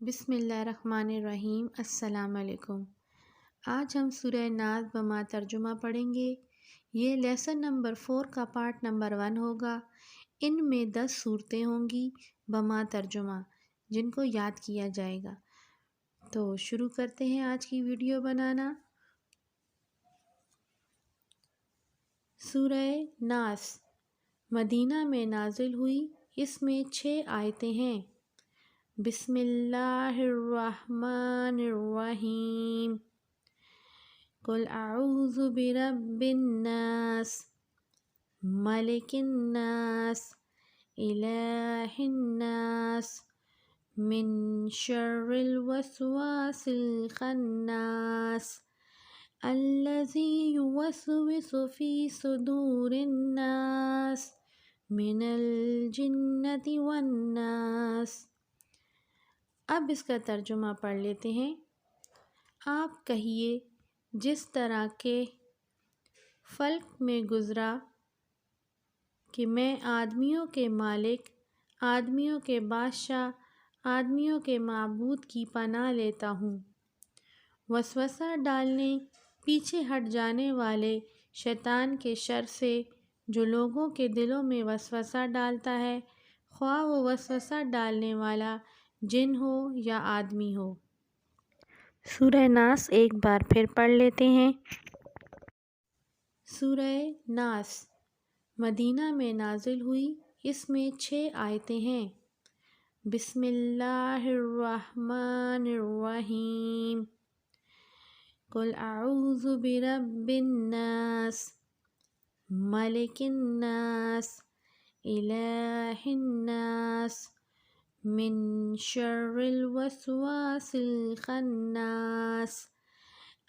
بسم اللہ الرحمن الرحیم۔ السلام علیکم۔ آج ہم سورہ ناس بما ترجمہ پڑھیں گے۔ یہ لیسن نمبر 4 کا پارٹ نمبر 1 ہوگا۔ ان میں 10 صورتیں ہوں گی بما ترجمہ، جن کو یاد کیا جائے گا۔ تو شروع کرتے ہیں آج کی ویڈیو بنانا۔ سورہ ناس مدینہ میں نازل ہوئی، اس میں 6 آیتیں ہیں۔ بسم اللہ الرحمن الرحیم۔ قل اعوذ برب الناس ملک الناس الہ الناس من شر الوسواس الخناس الذی یوسوس فی صدور الناس من الجنۃ والناس۔ اب اس کا ترجمہ پڑھ لیتے ہیں۔ آپ کہیے، جس طرح کے فلک میں گزرا کہ میں آدمیوں کے مالک، آدمیوں کے بادشاہ، آدمیوں کے معبود کی پناہ لیتا ہوں، وسوسہ ڈالنے، پیچھے ہٹ جانے والے شیطان کے شر سے، جو لوگوں کے دلوں میں وسوسہ ڈالتا ہے، خواہ وہ وسوسہ ڈالنے والا جن ہو یا آدمی ہو۔ سورہ ناس ایک بار پھر پڑھ لیتے ہیں۔ سورہ ناس مدینہ میں نازل ہوئی، اس میں 6 آیتیں ہیں۔ بسم اللہ الرحمن الرحیم۔ قل اعوذ برب الناس ملک الناس الہ الناس من شر الوسواس الخناس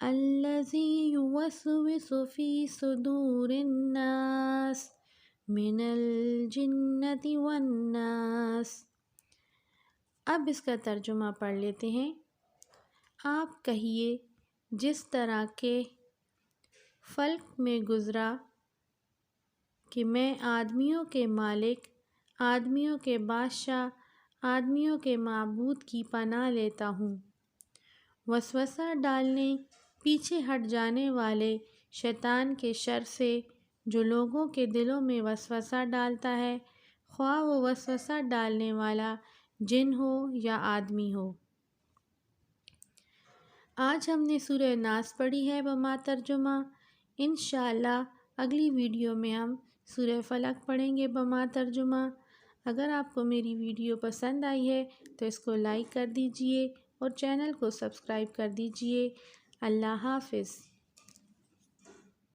الذی یوسوس فی صدور الناس من الجنۃ والناس۔ اب اس کا ترجمہ پڑھ لیتے ہیں۔ آپ کہیے، جس طرح کے فلک میں گزرا کہ میں آدمیوں کے مالک، آدمیوں کے بادشاہ، آدمیوں کے معبود کی پناہ لیتا ہوں، وسوسہ ڈالنے، پیچھے ہٹ جانے والے شیطان کے شر سے، جو لوگوں کے دلوں میں وسوسہ ڈالتا ہے، خواہ وہ وسوسہ ڈالنے والا جن ہو یا آدمی ہو۔ آج ہم نے سورہ ناس پڑھی ہے بما ترجمہ۔ انشاءاللہ اگلی ویڈیو میں ہم سورہ فلق پڑھیں گے بما ترجمہ۔ اگر آپ کو میری ویڈیو پسند آئی ہے تو اس کو لائک کر دیجئے اور چینل کو سبسکرائب کر دیجئے۔ اللہ حافظ۔